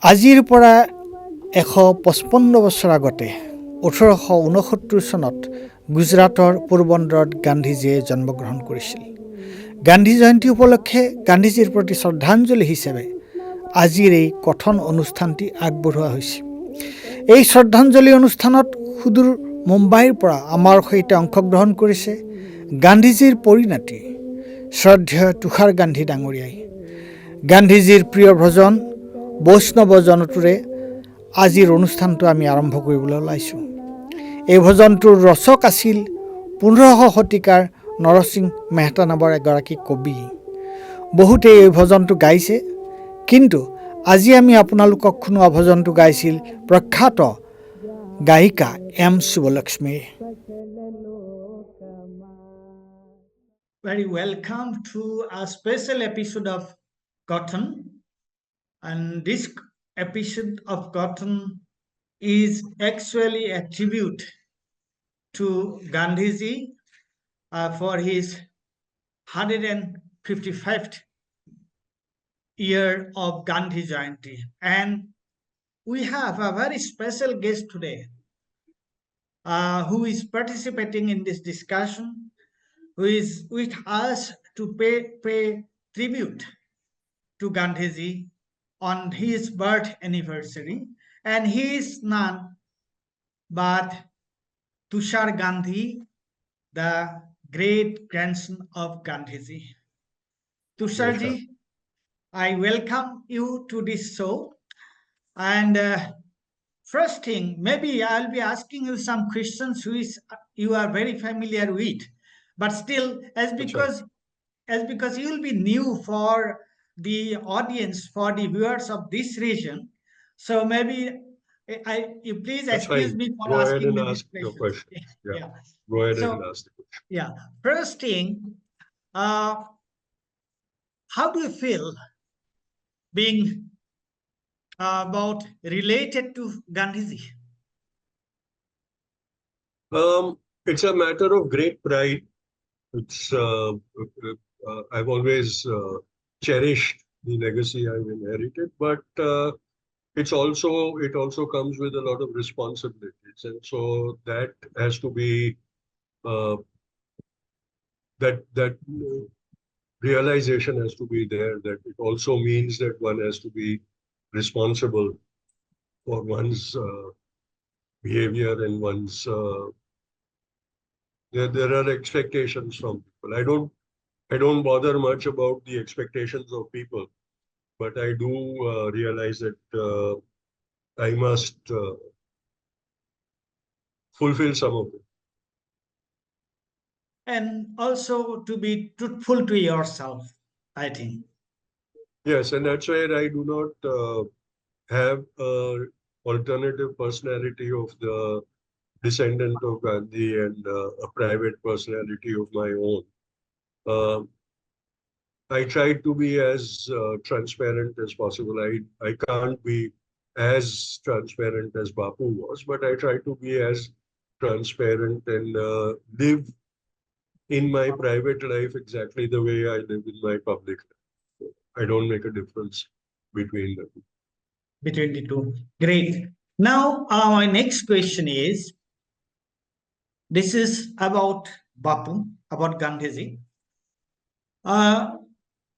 আজিৰ পৰা 155 বছৰ আগতে 1869 চনত গুজৰাটৰ পোৰবন্দৰত গান্ধীজীয়ে জন্মগ্ৰহণ কৰিছিল। গান্ধী জয়ন্তী উপলক্ষে গান্ধীজীৰ প্ৰতি শ্ৰদ্ধাঞ্জলি হিচাপে আজিৰ এই কথন অনুষ্ঠানটি আগবঢ়োৱা হৈছে। এই শ্ৰদ্ধাঞ্জলি অনুষ্ঠানত সুদূৰ মুম্বাইৰ পৰা আমাৰ সৈতে অংশগ্ৰহণ কৰিছে গান্ধীজীৰ পৰিণাতি শ্ৰদ্ধেয় তুষাৰ গান্ধী ডাঙৰীয়াই। গান্ধীজীৰ প্ৰিয় ভজন বৈষ্ণৱ জনতোৰে আজিৰ অনুষ্ঠানটো আমি আৰম্ভ কৰিবলৈ ওলাইছোঁ। এই ভজনটোৰ ৰচক আছিল 1500 শতিকাৰ নৰসিংহ মেহতা নামৰ এগৰাকী কবি। বহুতে এই ভজনটো গাইছে, কিন্তু আজি আমি আপোনালোকক শুনোৱা ভজনটো গাইছিল প্ৰখ্যাত গায়িকা M শুভলক্ষ্মীয়ে। Very welcome to a special episode of Cotton. And this episode of Cotton is actually a tribute to Gandhiji for his 155th year of Gandhi Jayanti. And we have a very special guest today who is participating in this discussion, who is with us to pay tribute to Gandhiji on his birth anniversary, and he is none but Tushar Gandhi, the great grandson of Gandhiji. Tusharji, I welcome you to this show. And first thing, maybe I'll be asking you some questions which you are very familiar with, but still, as because you will be new for the audience, for the viewers of this region, so maybe you please excuse me for asking you these questions. Yeah. Go ahead and ask the question. Yeah. First thing, how do you feel being about related to Gandhiji? It's a matter of great pride. It's I've always cherished the legacy I've inherited, but it also comes with a lot of responsibilities, and so that has to be that realization has to be there. That it also means that one has to be responsible for one's behavior and one's there are expectations from people. I don't bother much about the expectations of people, but I do realize that I must fulfill some of it. And also to be truthful to yourself, I think. Yes, and that's where I do not have an alternative personality of the descendant of Gandhi and a private personality of my own. I try to be as transparent as possible. I can't be as transparent as Bapu was, but I try to be as transparent and live in my private life exactly the way I live in my public life. I don't make a difference between them. Between the two. Great. Now, my next question is, this is about Bapu, about Gandhiji.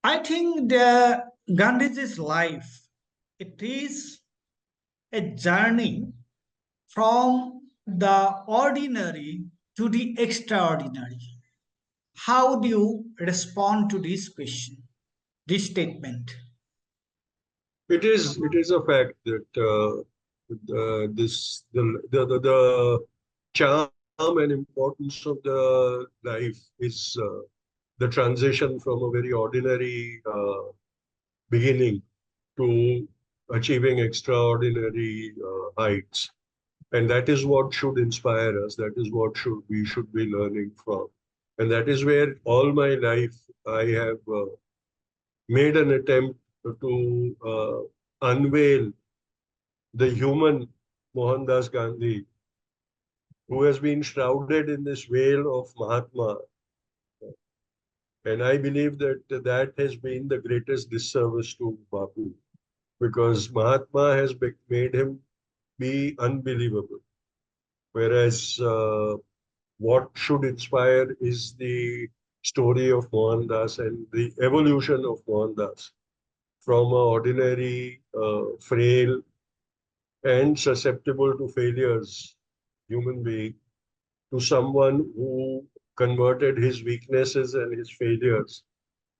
I think the Gandhiji's life, it is a journey from the ordinary to the extraordinary. How do you respond to this question, this statement? It is a fact that the charm and importance of the life is the transition from a very ordinary beginning to achieving extraordinary heights, and that is what should inspire us. That is what we should be learning from, and that is where all my life I have made an attempt to unveil the human Mohandas Gandhi, who has been shrouded in this veil of Mahatma. And I believe that that has been the greatest disservice to Bapu. because Mahatma has made him be unbelievable. Whereas what should inspire is the story of Mohandas and the evolution of Mohandas from an ordinary, frail, and susceptible to failures human being to someone who converted his weaknesses and his failures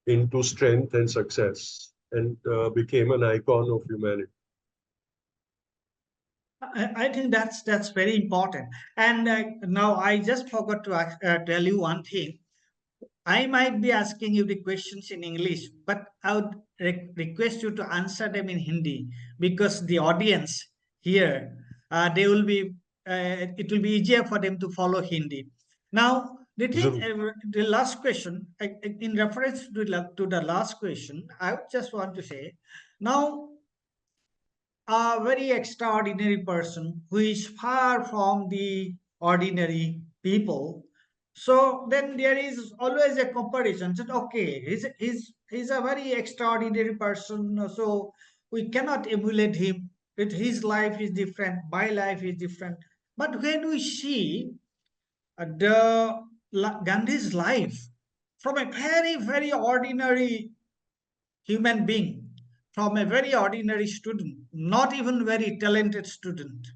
into strength and success and became an icon of humanity. I think that's very important. And now I just forgot to tell you one thing. I might be asking you the questions in English, but I would request you to answer them in Hindi because the audience here, they will be, it will be easier for them to follow Hindi. Now, the thing, Zuroo. the last question, in reference to the last question, I would just want to say, now a very extraordinary person who is far from the ordinary people. So then there is always a comparison. That okay, he's a very extraordinary person, so we cannot emulate him. That his life is different, my life is different. But when we see Gandhi's life from a very ordinary human being, from a very ordinary student, not even very talented student,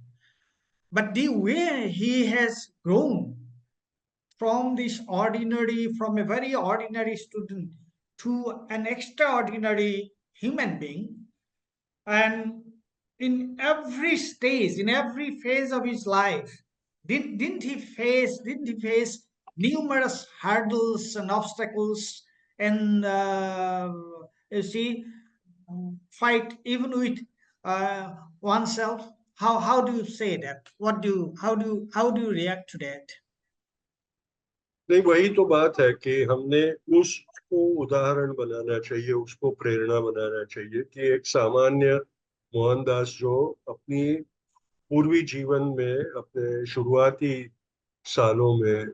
but the way he has grown from this ordinary, from a very ordinary student to an extraordinary human being, and in every stage, in every phase of his life, didn't he face numerous hurdles and obstacles, and you see, fight even with oneself. How do you say that? What do you, how do you react to that? नहीं, वही तो बात है कि हमने उसको उदाहरण बनाना चाहिए, उसको प्रेरणा बनाना चाहिए कि एक सामान्य मोहनदास जो अपनी पूर्वी जीवन में अपने शुरुआती सालों में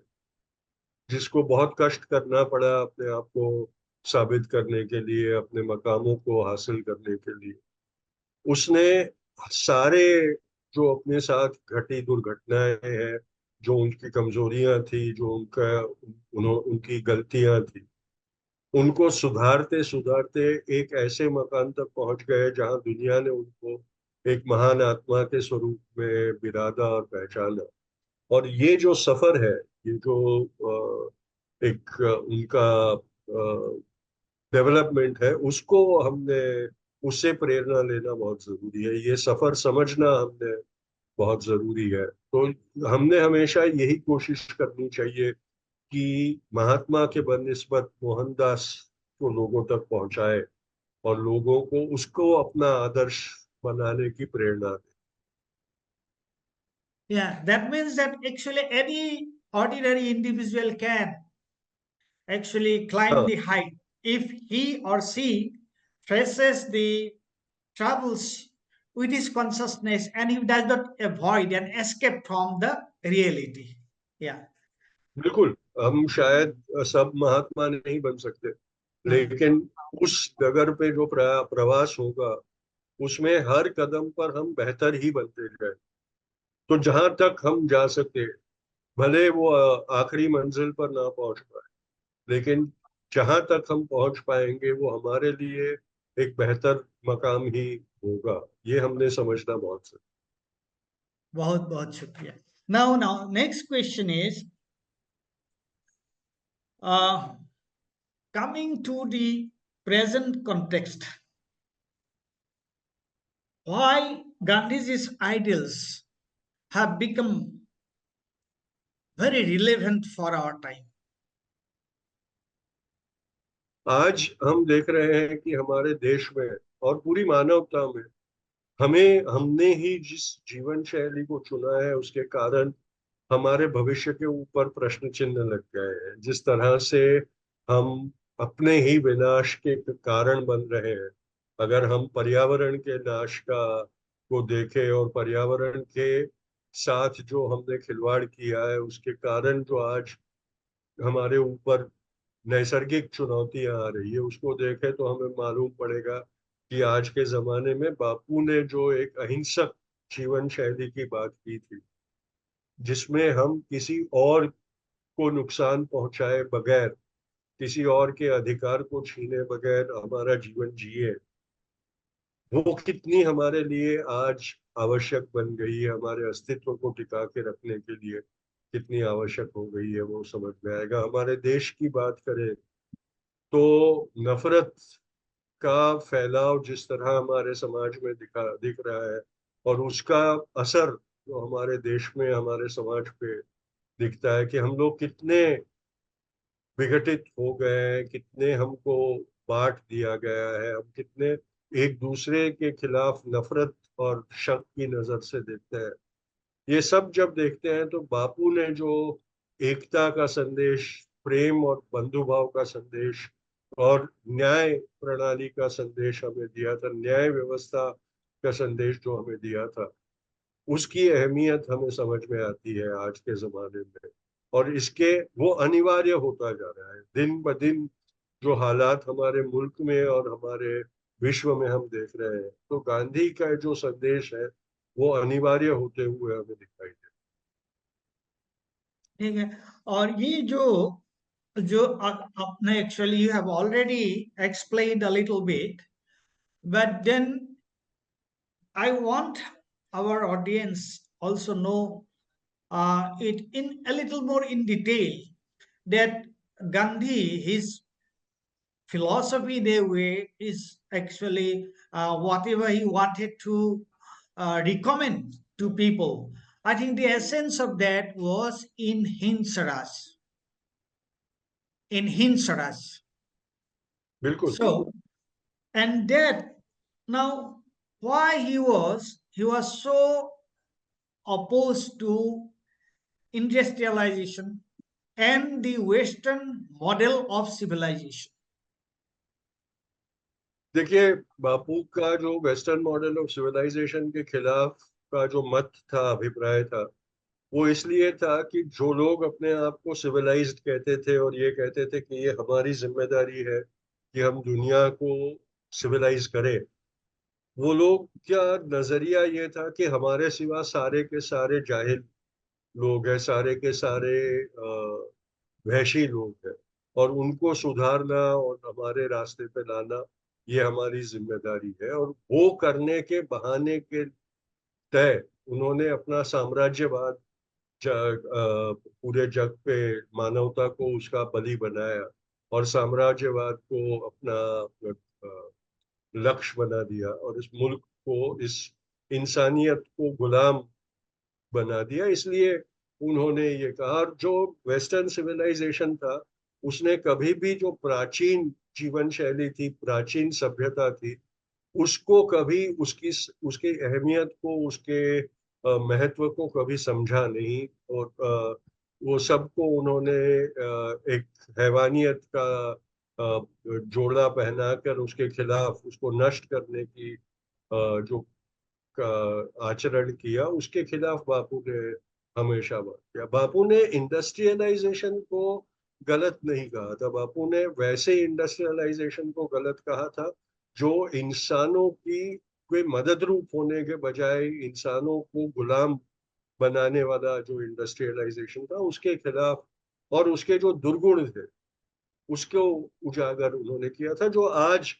जिसको बहुत कष्ट करना पड़ा अपने आप को साबित करने के लिए, अपने मकामों को हासिल करने के लिए, उसने सारे जो अपने साथ घटी दुर्घटनाएं हैं, जो उनकी कमजोरियां थी, जो उनकी गलतियां थी, उनको सुधारते सुधारते एक ऐसे मकान तक पहुंच गए जहां दुनिया ने उनको एक महान आत्मा के स्वरूप में बिरादा और पहचाना। और ये जो सफर है, ये जो एक उनका डेवलपमेंट है, उसको हमने उससे प्रेरणा लेना बहुत जरूरी है। ये सफर समझना हमने बहुत जरूरी है। तो हमने हमेशा यही कोशिश करनी चाहिए कि महात्मा के बनिस्बत मोहनदास को लोगों तक पहुंचाए और लोगों को उसको अपना आदर्श बनाने की प्रेरणा दे। Yeah, that means that actually any ordinary individual can actually climb हाँ, the height if he or she faces the troubles with his consciousness and he does not avoid and escape from the reality. Yeah. बिल्कुल। हम शायद सब महात्मा नहीं बन सकते, Hmm. लेकिन उस डगर पे जो प्रवास होगा, उसमें हर कदम पर हम बेहतर ही बनते जाए। तो जहां तक हम जा सके, भले वो आखिरी मंजिल पर ना पहुंच पाए, लेकिन जहां तक हम पहुंच पाएंगे वो हमारे लिए एक बेहतर मकाम ही होगा। ये हमने समझना बहुत जरूरी। बहुत बहुत शुक्रिया. Now next question is, uh, coming to the present context, why Gandhi's ideals have become very relevant for our time. आज हम देख रहे हैं कि हमारे देश में और पूरी मानवता में हमें हमने ही जिस जीवन शैली को चुना है, उसके कारण हमारे भविष्य के ऊपर प्रश्न चिन्ह लग गए हैं। जिस तरह से हम अपने ही विनाश के कारण बन रहे हैं। अगर हम पर्यावरण के नाश का को देखें और पर्यावरण के साथ जो हमने खिलवाड़ किया है, उसके कारण जो आज हमारे ऊपर नैसर्गिक चुनौतियां आ रही है, उसको देखें तो हमें मालूम पड़ेगा कि आज के जमाने में बापू ने जो एक अहिंसक जीवन शैली की बात की थी, जिसमें हम किसी और को नुकसान पहुंचाए बगैर, किसी और के अधिकार को छीने बगैर हमारा जीवन जिए, वो कितनी हमारे लिए आज आवश्यक बन गई है, हमारे अस्तित्व को टिका के रखने के लिए कितनी आवश्यक हो गई है, वो समझ में आएगा। हमारे देश की बात करें तो नफरत का फैलाव जिस तरह हमारे समाज में दिख रहा है, और उसका असर जो हमारे देश में, हमारे समाज पे दिखता है, कि हम लोग कितने विघटित हो गए हैं, कितने हमको बांट दिया गया है, हम कितने एक दूसरे के खिलाफ नफरत और शक की नजर से देखते हैं। ये सब जब देखते हैं तो बापू ने जो एकता का संदेश, प्रेम और बंधुभाव का संदेश और न्याय प्रणाली का संदेश हमें दिया था, न्याय व्यवस्था का संदेश जो हमें दिया था, उसकी अहमियत हमें समझ में आती है आज के जमाने में। और इसके वो अनिवार्य होता जा रहा है दिन ब दिन। जो हालात हमारे मुल्क में और हमारे विश्व में हम देख रहे हैं, तो गांधी का जो संदेश है वो अनिवार्य होते हुए हमें दिखाई दे। ठीक है। और ये जो जो आपने actually you have already explained a little bit, but then I want our audience also know it in a little more in detail, that Gandhi, his philosophy their way is actually whatever he wanted to recommend to people. I think the essence of that was in Hinsaras. In Hinsaras. बिल्कुल। So, and that now why he was so opposed to industrialization and the Western model of civilization. देखिए, बापू का जो western model of civilisation के खिलाफ का जो मत था, अभिप्राय था, वो इसलिए था कि जो लोग अपने आप को सिविलाइज्ड कहते थे और ये कहते थे कि ये हमारी जिम्मेदारी है कि हम दुनिया को सिविलाइज करें, वो लोग क्या नजरिया ये था कि हमारे सिवा सारे के सारे जाहिल लोग हैं, सारे के सारे वहशी लोग हैं, और उनको सुधारना और हमारे रास्ते पे लाना ये हमारी जिम्मेदारी है। और वो करने के बहाने के तय उन्होंने अपना साम्राज्यवाद पूरे जग पे मानवता को उसका बलि बनाया और साम्राज्यवाद को अपना लक्ष्य बना दिया, और इस मुल्क को, इस इंसानियत को गुलाम बना दिया। इसलिए उन्होंने ये कहा। और जो वेस्टर्न सिविलाइजेशन था, उसने कभी भी जो प्राचीन जीवन शैली थी, प्राचीन सभ्यता थी, उसको कभी उसकी उसकी अहमियत को, उसके महत्व को कभी समझा नहीं। और वो सबको उन्होंने एक हैवानियत का जोड़ा पहनाकर उसके खिलाफ, उसको नष्ट करने की जो आचरण किया, उसके खिलाफ बापू ने हमेशा बात किया। बापू ने इंडस्ट्रियलाइजेशन को गलत नहीं कहा था, बापू ने वैसे इंडस्ट्रियलाइजेशन को गलत कहा था जो इंसानों की कोई मदद रूप होने के बजाय इंसानों को गुलाम बनाने वाला जो इंडस्ट्रियलाइजेशन था, उसके खिलाफ। और उसके जो दुर्गुण थे उसको उजागर उन्होंने किया था, जो आज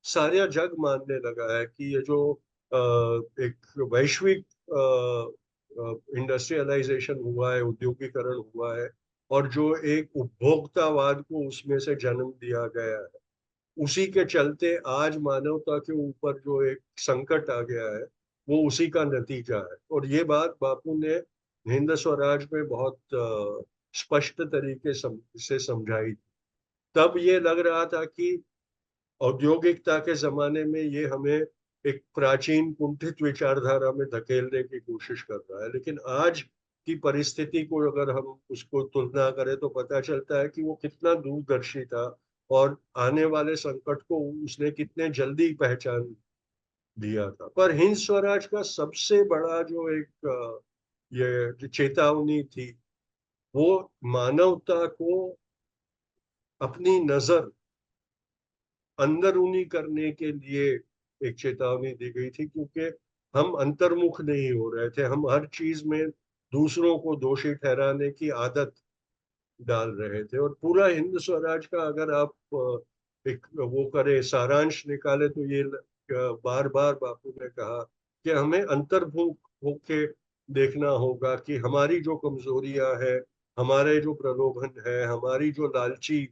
सारा जग मानने लगा है कि ये जो एक वैश्विक इंडस्ट्रियलाइजेशन हुआ है, उद्योगीकरण हुआ है, और जो एक उपभोक्तावाद को उसमें से जन्म दिया गया है, उसी के चलते आज मानवता के ऊपर जो एक संकट आ गया है, वो उसी का नतीजा है। और ये बात बापू ने हिंद स्वराज में बहुत स्पष्ट तरीके से समझाई। तब ये लग रहा था कि औद्योगिकता के जमाने में ये हमें एक प्राचीन कुंठित विचारधारा में धकेलने की कोशिश कर रहा है, लेकिन आज की परिस्थिति को अगर हम उसको तुलना करें तो पता चलता है कि वो कितना दूरदर्शी था, और आने वाले संकट को उसने कितने जल्दी पहचान दिया था। पर हिंद स्वराज का सबसे बड़ा जो एक ये जो चेतावनी थी, वो मानवता को अपनी नजर अंदरूनी करने के लिए एक चेतावनी दी गई थी, क्योंकि हम अंतर्मुख नहीं हो रहे थे, हम हर चीज में दूसरों को दोषी ठहराने की आदत डाल रहे थे। और पूरा हिंद स्वराज का अगर आप एक वो करे, सारांश निकाले, तो ये बार बार बापू ने कहा कि हमें अंतर्मुख होके देखना होगा कि हमारी जो कमजोरियां हैं, हमारे जो प्रलोभन है, हमारी जो लालची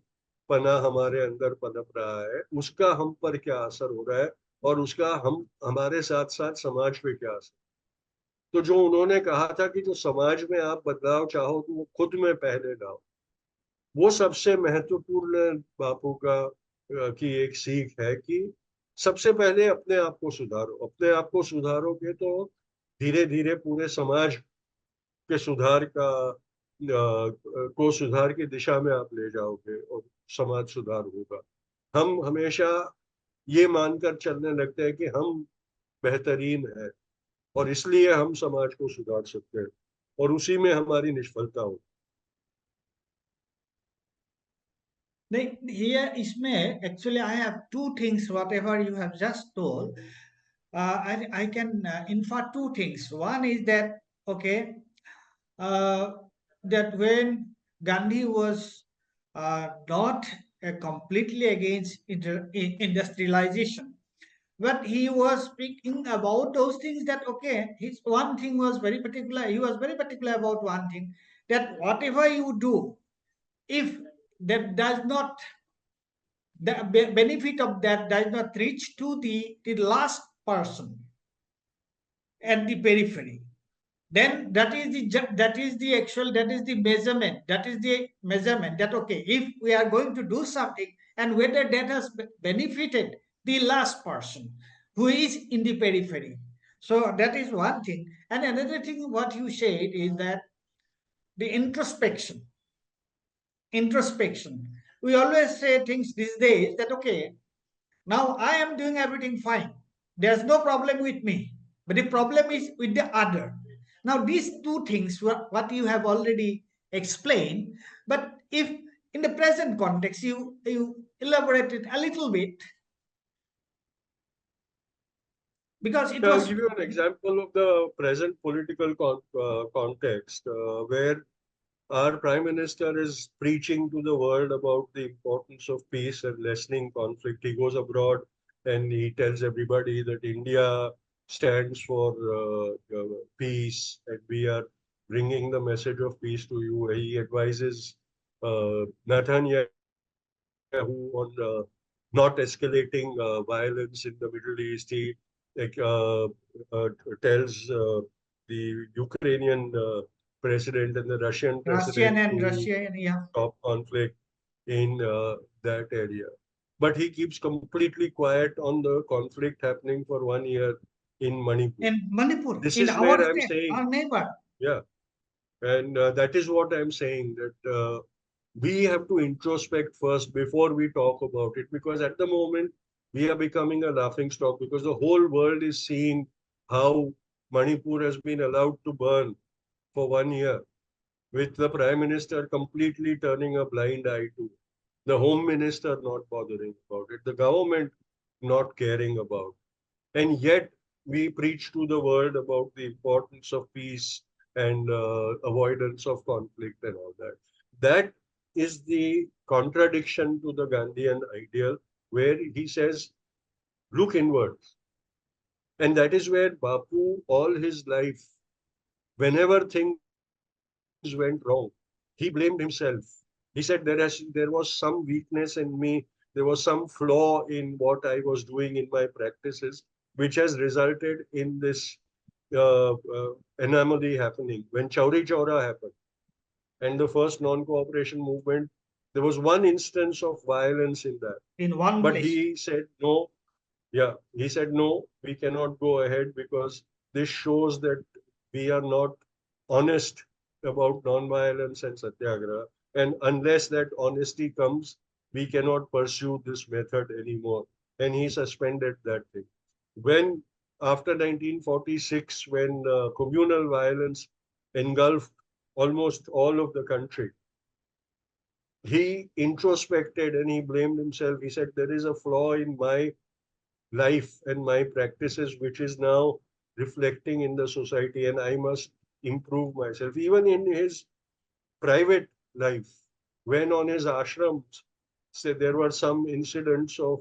पना हमारे अंदर पनप रहा है, उसका हम पर क्या असर हो रहा है, और उसका हम हमारे साथ साथ समाज पे क्या असर। तो जो उन्होंने कहा था कि जो समाज में आप बदलाव चाहो तो वो खुद में पहले लाओ, वो सबसे महत्वपूर्ण बापू का की एक सीख है कि सबसे पहले अपने आप को सुधारो। अपने आप को सुधारोगे तो धीरे धीरे पूरे समाज के सुधार का को सुधार की दिशा में आप ले जाओगे और समाज सुधार होगा। हम हमेशा ये मानकर चलने लगते हैं कि हम बेहतरीन है और इसलिए हम समाज को सुधार सकते हैं, और उसी में हमारी निष्फलता हो। नहीं, here इसमें actually I have two things whatever you have just told. I can infer two things. One is that okay, uh, that when Gandhi was not completely against industrialization, but he was speaking about those things that okay, his one thing was very particular. He was very particular about one thing, that whatever you do, if that does not, the benefit of that does not reach to the last person at the periphery, then that is the that is the actual, that is the measurement, that okay, if we are going to do something and whether that has benefited the last person who is in the periphery. So that is one thing. And another thing what you said is that the introspection, we always say things these days that okay, now I am doing everything fine. There's no problem with me. But the problem is with the other. Now, these two things were what you have already explained. But if in the present context you elaborate it a little bit, because it I'll was give you an example of the present political context where our Prime Minister is preaching to the world about the importance of peace and lessening conflict. He goes abroad and he tells everybody that India stands for peace and we are bringing the message of peace to you. He advises Netanyahu on not escalating violence in the Middle East. He like, uh, tells the Ukrainian president and the Russian Russian president and to Russia, yeah, stop conflict in that area. But he keeps completely quiet on the conflict happening for 1 year in Manipur. in Manipur, This in is our where I'm state, saying, our neighbor. yeah, and that is what I'm saying, that we have to introspect first before we talk about it, because at the moment we are becoming a laughing stock because the whole world is seeing how Manipur has been allowed to burn for 1 year, with the Prime Minister completely turning a blind eye to, the Home Minister not bothering about it, the government not caring about. And yet we preach to the world about the importance of peace and avoidance of conflict and all that. That is the contradiction to the Gandhian ideal, where he says, look inwards. And that is where Bapu, all his life, whenever things went wrong, he blamed himself. He said there was some weakness in me, there was some flaw in what I was doing in my practices, which has resulted in this anomaly happening. When Chauri Chaura happened and the first non-cooperation movement, there was one instance of violence in that. In one But place. he said no. Yeah, he said no, we cannot go ahead because this shows that we are not honest about non-violence and satyagraha. And unless that honesty comes, we cannot pursue this method anymore. And he suspended that thing. When after 1946, when communal violence engulfed almost all of the country, he introspected and he blamed himself. He said, there is a flaw in my life and my practices, which is now reflecting in the society, and I must improve myself. Even in his private life, when on his ashrams, say there were some incidents of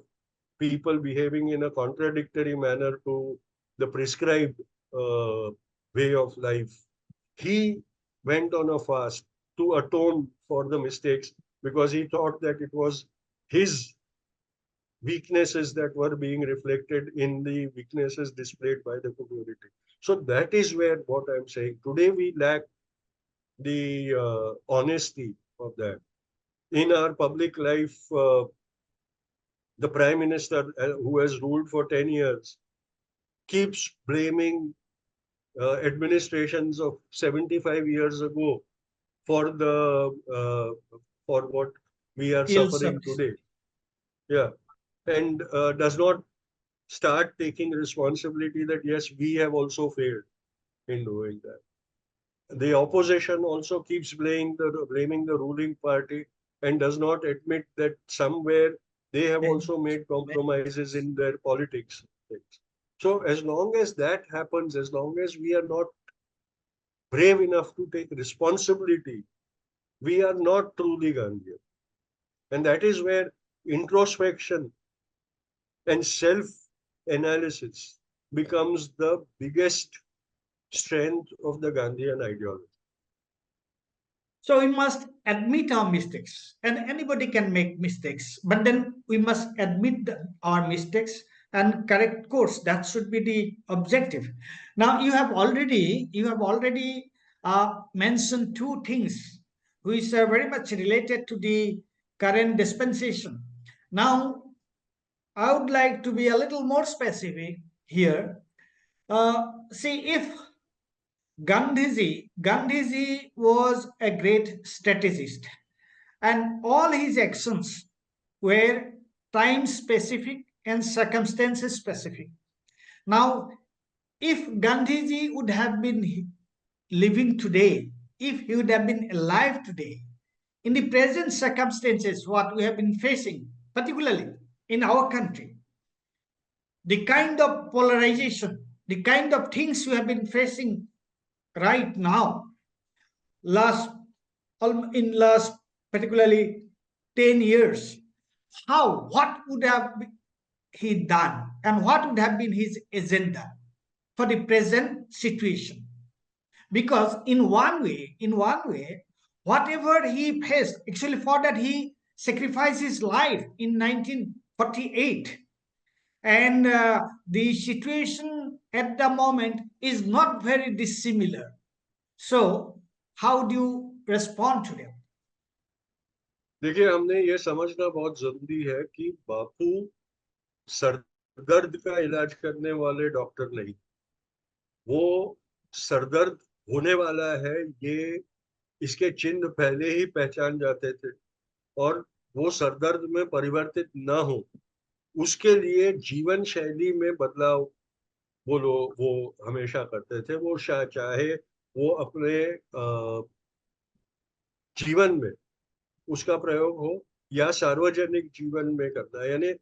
people behaving in a contradictory manner to the prescribed way of life. He went on a fast to atone for the mistakes because he thought that it was his weaknesses that were being reflected in the weaknesses displayed by the community. So that is where what I'm saying. Today we lack the honesty of that. In our public life, the Prime Minister, who has ruled for 10 years, keeps blaming administrations of 75 years ago for the for what we are Ill suffering service. today. Yeah, and does not start taking responsibility that yes, we have also failed in doing that. The opposition also keeps blaming the ruling party and does not admit that somewhere they have also made compromises in their politics. So as long as that happens, as long as we are not brave enough to take responsibility, we are not truly Gandhian. And that is where introspection and self-analysis becomes the biggest strength of the Gandhian ideology. So we must admit our mistakes, and anybody can make mistakes, but then we must admit our mistakes and correct course. That should be the objective. Now you have already mentioned two things which are very much related to the current dispensation. Now I would like to be a little more specific here. See, if Gandhiji was a great strategist, and all his actions were time specific and circumstances specific. Now, if Gandhiji would have been living today, if he would have been alive today, in the present circumstances, what we have been facing, particularly in our country, the kind of polarization, the kind of things we have been facing right now, last in last particularly 10 years, what would have he done and what would have been his agenda for the present situation? Because in one way, whatever he faced, actually for that he sacrificed his life in 1948, and the situation at the moment is not very dissimilar. So how do you respond to them? देखिए, हमने ये समझना बहुत जरूरी है कि बापू सरदर्द का इलाज करने वाले डॉक्टर नहीं, वो सरदर्द होने वाला है ये इसके चिन्ह पहले ही पहचान जाते थे, और वो सरदर्द में परिवर्तित ना हो उसके लिए जीवन शैली में बदलाव वो हमेशा करते थे। वो चाहे वो अपने जीवन में उसका प्रयोग हो या सार्वजनिक जीवन में करना, यानी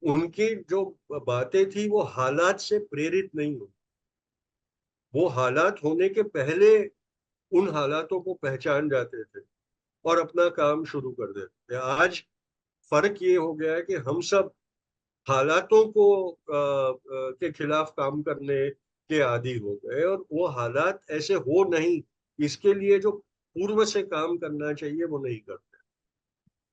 उनकी जो बातें थी वो हालात से प्रेरित नहीं हो, वो हालात होने के पहले उन हालातों को पहचान जाते थे और अपना काम शुरू कर देते थे। आज फर्क ये हो गया है कि हम सब हालातों को के खिलाफ काम करने के आदी हो गए, और वो हालात ऐसे हो नहीं, इसके लिए जो पूर्व से काम करना चाहिए वो नहीं करते।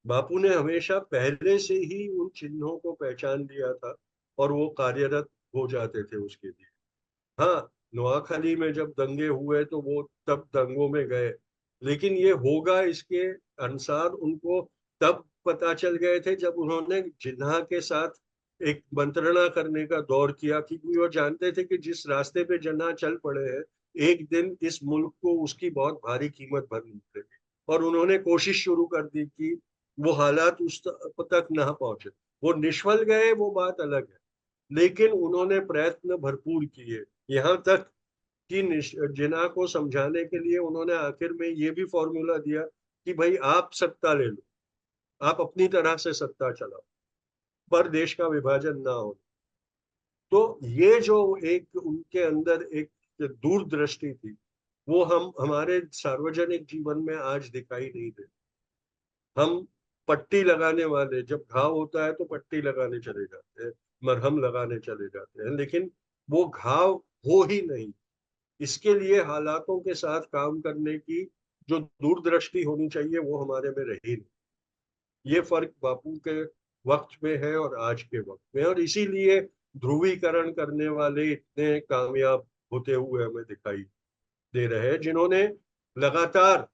बापू ने हमेशा पहले से ही उन चिन्हों को पहचान लिया था और वो कार्यरत हो जाते थे उसके लिए। हाँ, नोआखली में जब दंगे हुए तो वो तब दंगों में गए, लेकिन ये होगा इसके अनुसार उनको तब पता चल गए थे जब उन्होंने जिन्ना के साथ एक मंत्रणा करने का दौर किया, क्योंकि वो जानते थे कि जिस रास्ते पे जिन्ना चल पड़े हैं एक दिन इस मुल्क को उसकी बहुत भारी कीमत भरनी पड़ेगी, और उन्होंने कोशिश शुरू कर दी कि वो हालात उस तक ना पहुंचे। वो निष्फल गए वो बात अलग है, लेकिन उन्होंने प्रयत्न भरपूर किए, यहाँ तक कि जिन्ना को समझाने के लिए उन्होंने आखिर में ये भी फॉर्मूला दिया कि भाई आप सत्ता ले लो, आप अपनी तरह से सत्ता चलाओ। पर देश का विभाजन ना हो। तो ये जो एक उनके अंदर एक दूरदृष्टि थी, वो हमारे सार्वजनिक जीवन में आज दिखाई नहीं दे। हम पट्टी लगाने वाले, जब घाव होता है तो पट्टी लगाने चले जाते हैं, मरहम लगाने चले जाते हैं, लेकिन वो घाव हो ही नहीं। इसके लिए हालातों के साथ काम करने की जो दूरदृष्टि होनी चाहिए वो हमारे में रही नहीं। ये फर्क बापू के वक्त में है और आज के वक्त में, और इसीलिए ध्रुवीकरण करने वाले इतने कामयाब होते हुए हमें दिखाई दे रहे हैं, जिन्होंने लगातार,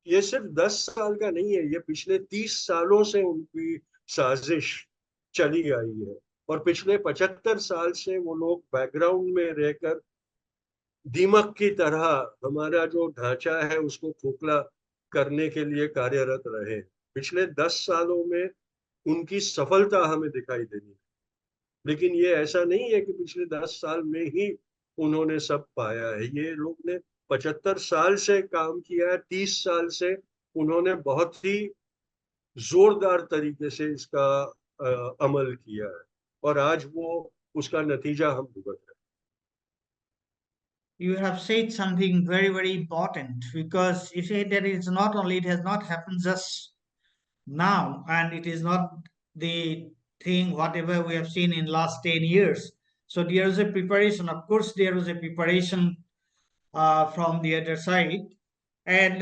ये सिर्फ 10 साल का नहीं है, ये पिछले 30 सालों से उनकी साजिश चली आई है। और पिछले 75 साल से वो लोग बैकग्राउंड में रहकर दीमक की तरह हमारा जो ढांचा है उसको खोखला करने के लिए कार्यरत रहे। पिछले 10 सालों में उनकी सफलता हमें दिखाई देनी, लेकिन ये ऐसा नहीं है कि पिछले 10 साल में ही उन्होंने सब पाया है। ये लोग ने 75 साल से काम किया है, 30 साल से उन्होंने बहुत ही जोरदार तरीके से इसका अमल किया है, और आज वो उसका नतीजा हम भुगत रहे You have said something very, very important, because you say that it's not only, it has not happened just now, and it is not the thing whatever we have seen in last 10 years. So there is a preparation. Of course, there was a preparation from the other side, and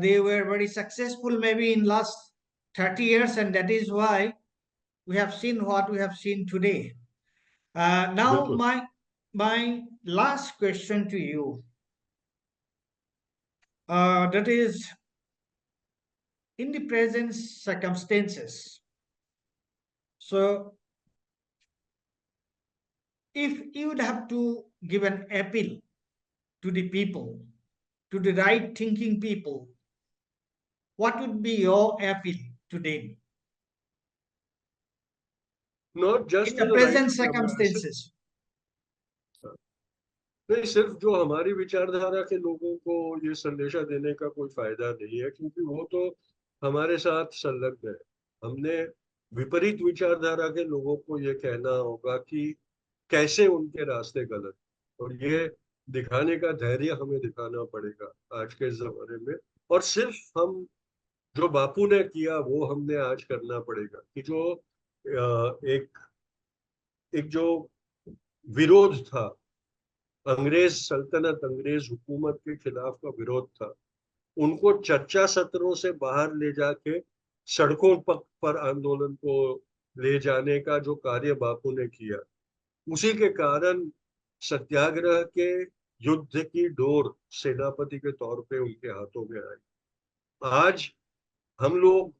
they were very successful maybe in last 30 years, and that is why we have seen what we have seen today. हैं। Now बिल्कुल। my last question to you, that is, in the present circumstances, so if you would have to give an appeal to the people, to the right thinking people, what would be your appeal to them not in just to the the right, present circumstances? नहीं, सिर्फ जो हमारी विचारधारा के लोगों को ये संदेशा देने का कोई फायदा नहीं है, क्योंकि वो तो हमारे साथ संलग्न है। हमने विपरीत विचारधारा के लोगों को ये कहना होगा कि कैसे उनके रास्ते गलत, और ये दिखाने का धैर्य हमें दिखाना पड़ेगा आज के जमाने में। और सिर्फ हम, जो बापू ने किया वो हमने आज करना पड़ेगा, कि जो एक एक जो विरोध था, अंग्रेज सल्तनत, अंग्रेज हुकूमत के खिलाफ का विरोध था, उनको चर्चा सत्रों से बाहर ले जाके सड़कों पर आंदोलन को ले जाने का जो कार्य बापू ने किया, उसी के कारण सत्याग्रह के युद्ध की डोर सेनापति के तौर पे उनके हाथों में आई। आज हम लोग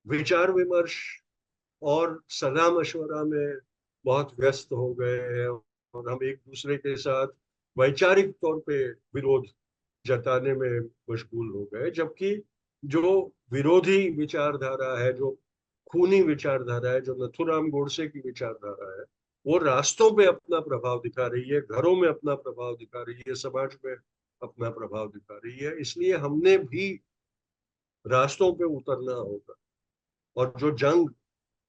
विचार विमर्श और सलाह मशवरा में बहुत व्यस्त हो गए हैं, और हम एक दूसरे के साथ वैचारिक तौर पे विरोध जताने में मशगूल हो गए, जबकि जो विरोधी विचारधारा है, जो खूनी विचारधारा है, जो नथुराम गोडसे की विचारधारा है, वो रास्तों पे अपना प्रभाव दिखा रही है, घरों में अपना प्रभाव दिखा रही है, समाज में अपना प्रभाव दिखा रही है। इसलिए हमने भी रास्तों पे उतरना होगा, और जो जंग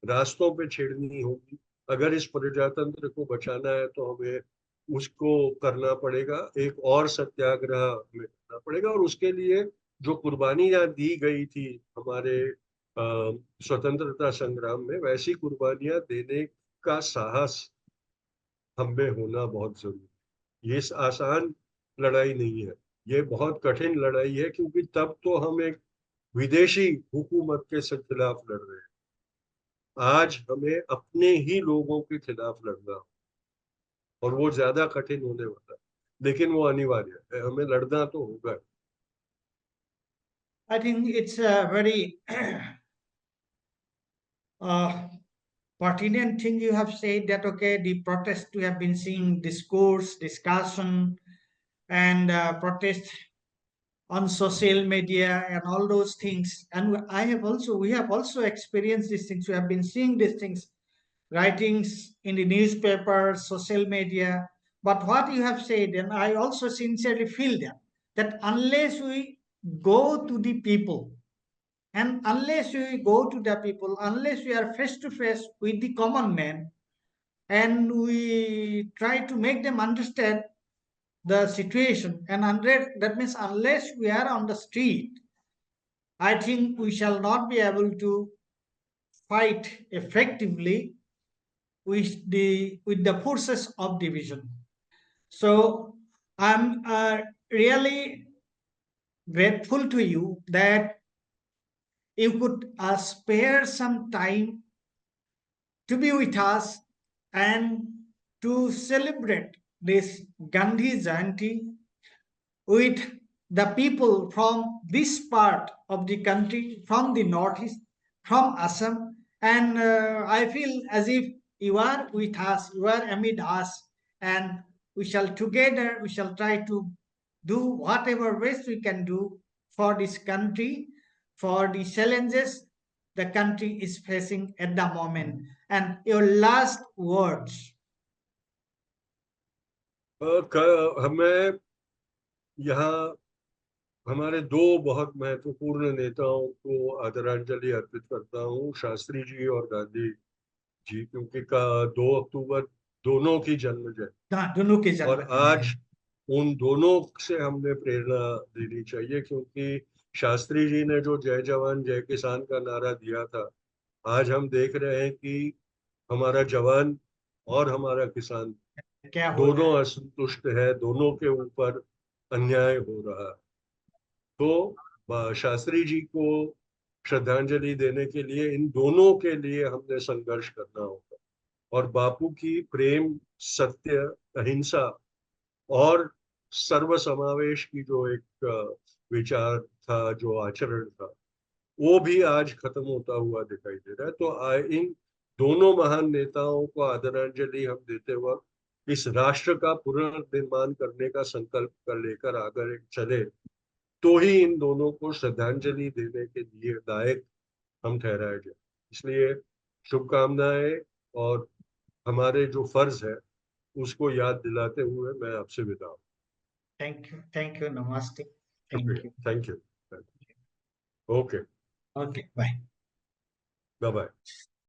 रास्तों पे छेड़नी होगी, अगर इस प्रजातंत्र को बचाना है तो हमें उसको करना पड़ेगा, एक और सत्याग्रह हमें करना पड़ेगा। और उसके लिए जो कुर्बानियां दी गई थी हमारे स्वतंत्रता संग्राम में, वैसी कुर्बानियां देने का साहस हम में होना बहुत जरूरी है। ये आसान लड़ाई नहीं है, ये बहुत कठिन लड़ाई है, क्योंकि तब तो हम एक विदेशी हुकूमत के खिलाफ लड़ रहे हैं। आज हमें अपने ही लोगों के खिलाफ लड़ना, और वो ज्यादा कठिन होने वाला है, लेकिन वो अनिवार्य है, हमें लड़ना तो होगा। I think it's a very uh, pertinent thing you have said, that okay, the protest we have been seeing, discourse, discussion, and protest on social media and all those things. And we have also experienced these things. We have been seeing these things, writings in the newspaper, social media. But what you have said, and I also sincerely feel that unless we go to the people, And unless we go to the people, unless we are face to face with the common man, and we try to make them understand the situation, and that means unless we are on the street, I think we shall not be able to fight effectively with the forces of division. So I'm really grateful to you that you could spare some time to be with us and to celebrate this Gandhi Jayanti with the people from this part of the country, from the northeast, from Assam. And I feel as if you are with us, you are amid us, and we shall together, we shall try to do whatever ways we can do for this country, for the challenges the country is facing at the moment. And your last words. हमें यहाँ हमारे दो बहुत महत्वपूर्ण नेताओं को आदरांजलि अर्पित करता हूँ, शास्त्री जी और गांधी जी, क्योंकि 2 अक्टूबर दोनों की जन्म जयंती, दोनों के और जन्म आज उन दोनों से हमने प्रेरणा लेनी चाहिए, क्योंकि शास्त्री जी ने जो जय जवान जय किसान का नारा दिया था, आज हम देख रहे हैं कि हमारा जवान और हमारा किसान क्या हो दोनों असंतुष्ट है, दोनों के ऊपर अन्याय हो रहा है। तो शास्त्री जी को श्रद्धांजलि देने के लिए इन दोनों के लिए हमने संघर्ष करना होगा, और बापू की प्रेम, सत्य, अहिंसा और सर्वसमावेश की जो एक विचार था, जो आचरण था, वो भी आज खत्म होता हुआ दिखाई दे रहा है। तो इन दोनों महान नेताओं को आदरांजलि हम देते वक्त इस राष्ट्र का पुनर्निर्माण करने का संकल्प कर लेकर आगे चले, तो ही इन दोनों को श्रद्धांजलि देने के लिए लायक हम ठहराए जाए। इसलिए शुभकामनाएं, और हमारे जो फर्ज है उसको याद दिलाते हुए मैं आपसे विदा हूं। थैंक यू, नमस्ते, thank you, okay, bye, bye bye.